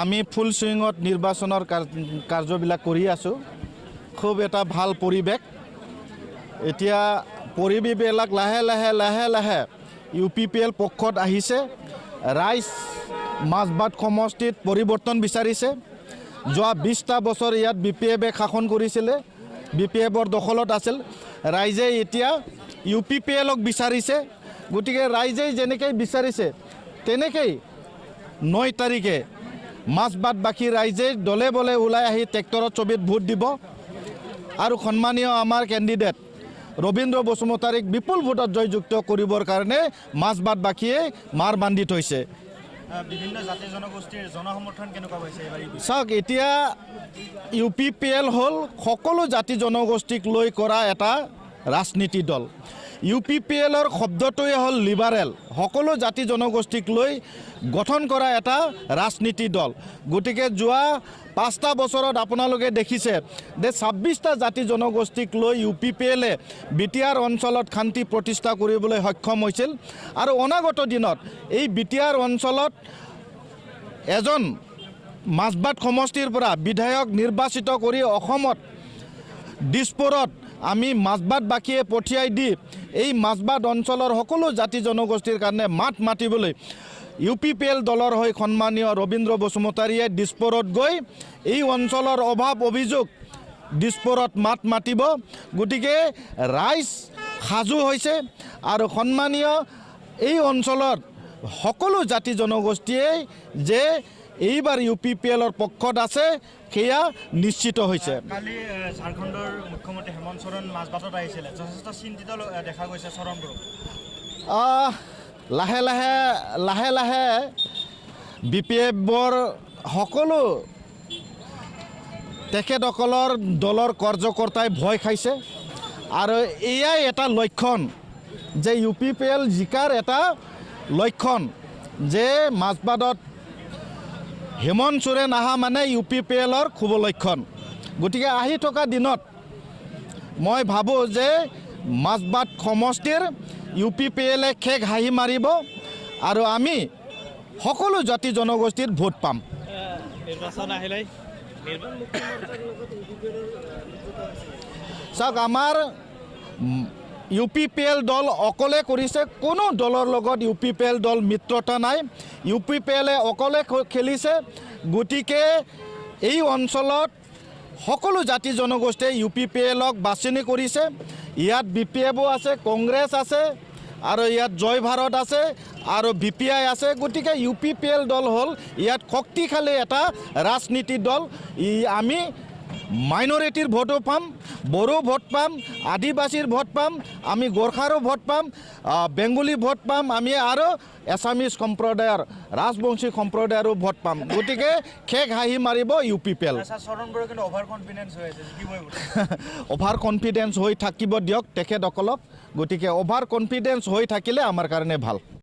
আমি ফুল সুইঙত নিৰ্বাচনৰ কাৰ্যবিলাক কৰি আছোঁ। খুব এটা ভাল পৰিৱেশ। এতিয়া পৰিৱেশবিলাক লাহে লাহে UPPL পক্ষত আহিছে। ৰাইজ মাজবাট সমষ্টিত পৰিৱৰ্তন বিচাৰিছে। যোৱা 20টা বছৰ ইয়াত BPF-এ শাসন কৰিছিলে, BPF-ৰ দখলত আছিল। ৰাইজে এতিয়া UPPL-ক বিচাৰিছে। গতিকে ৰাইজে যেনেকৈ বিচাৰিছে তেনেকৈ 9 তাৰিখে মাজবাটবাসী ৰাইজে দলে বলে ওলাই আহি ট্ৰেক্টৰৰ ছবিত ভোট দিব আৰু সন্মানীয় আমাৰ কেণ্ডিডেট ৰবীন্দ্ৰ বসুমতাৰীক বিপুল ভোটত জয়যুক্ত কৰিবৰ কাৰণে মাজবাটবাসীয়ে মাৰ বান্ধি থৈছে। বিভিন্ন জাতি জনগোষ্ঠীৰ জনসমৰ্থন কেনেকুৱা হৈছে এইবাৰ? চাওক, এতিয়া UPPL হ'ল সকলো জাতি জনগোষ্ঠীক লৈ কৰা এটা ৰাজনীতি দল। UPPL-ৰ শব্দটোৱে হ'ল লিবাৰেল, সকলো জাতি জনগোষ্ঠীক লৈ গঠন কৰা এটা ৰাজনীতি দল। গতিকে যোৱা 5টা বছৰত আপোনালোকে দেখিছে যে 26টা জাতি জনগোষ্ঠীক লৈ UPPL-এ BTR অঞ্চলত শান্তি প্ৰতিষ্ঠা কৰিবলৈ সক্ষম হৈছিল। আৰু অনাগত দিনত এই BTR অঞ্চলত এজন মাজবাট সমষ্টিৰ পৰা বিধায়ক নিৰ্বাচিত কৰি অসমত দিছপুৰত আমি মাজবাটবাসীয়ে পঠিয়াই দি এই মাজবাট অঞ্চলৰ সকলো জাতি জনগোষ্ঠীৰ কাৰণে মাত মাতিবলৈ UPPL দলৰ হৈ সন্মানীয় ৰবীন্দ্ৰ বসুমতাৰীয়ে দিছপুৰত গৈ এই অঞ্চলৰ অভাৱ অভিযোগ দিছপুৰত মাত মাতিব। গতিকে ৰাইজ সাজু হৈছে আৰু সন্মানীয় এই অঞ্চলত সকলো জাতি জনগোষ্ঠীয়ে যে এইবাৰ UPPL-ৰ পক্ষত আছে সেয়া নিশ্চিত হৈছে। কালি ঝাৰখণ্ডৰ মুখ্যমন্ত্ৰী হেমন্ত সোৰেন মাজবাটত আহিছিলে, যথেষ্ট চিন্তিত দেখা গৈছে চৰণপুৰ। লাহে লাহে BPF-ৰ সকলো তেখেতসকলৰ দলৰ কাৰ্যকৰ্তাই ভয় খাইছে আৰু এয়াই এটা লক্ষণ যে UPPL জিকাৰ এটা লক্ষণ যে মাজবাটত হেমন্ত সোৰেন আহা মানে UPPL-ৰ শুভ লক্ষণ। গতিকে আহি থকা দিনত মই ভাবোঁ যে মাজবাট সমষ্টিৰ UPPL-এ খেগ হাঁহি মাৰিব আৰু আমি সকলো জাতি জনগোষ্ঠীৰ ভোট পাম। চাওক, আমাৰ UPPL দল অকলে কৰিছে, কোনো দলৰ লগত UPPL দল মিত্ৰতা নাই। UPPL-এ অকলে খেলিছে। গতিকে এই অঞ্চলত সকলো জাতি জনগোষ্ঠীয়ে UPPL-ক বাছনি কৰিছে। ইয়াত BPF-ও আছে, কংগ্ৰেছ আছে আৰু ইয়াত জয় ভাৰত আছে আৰু BPI আছে। গতিকে UPPL দল হ'ল ইয়াত শক্তিশালী এটা ৰাজনীতি দল। আমি মাইনৰিটিৰ ভোটো পাম, বড়ো ভোট পাম, আদিবাসীৰ ভোট পাম, আমি গোৰ্খাৰো ভোট পাম, বেংগলী ভোট পাম, আমি আৰু এছামিজ সম্প্ৰদায়ৰ ৰাজবংশী সম্প্ৰদায়ৰো ভোট পাম। গতিকে খেগ হাঁহি মাৰিব UPPL। অভাৰ কনফিডেন্স হৈ থাকিব দিয়ক তেখেতসকলক। গতিকে অভাৰ কনফিডেন্স হৈ থাকিলে আমাৰ কাৰণে ভাল।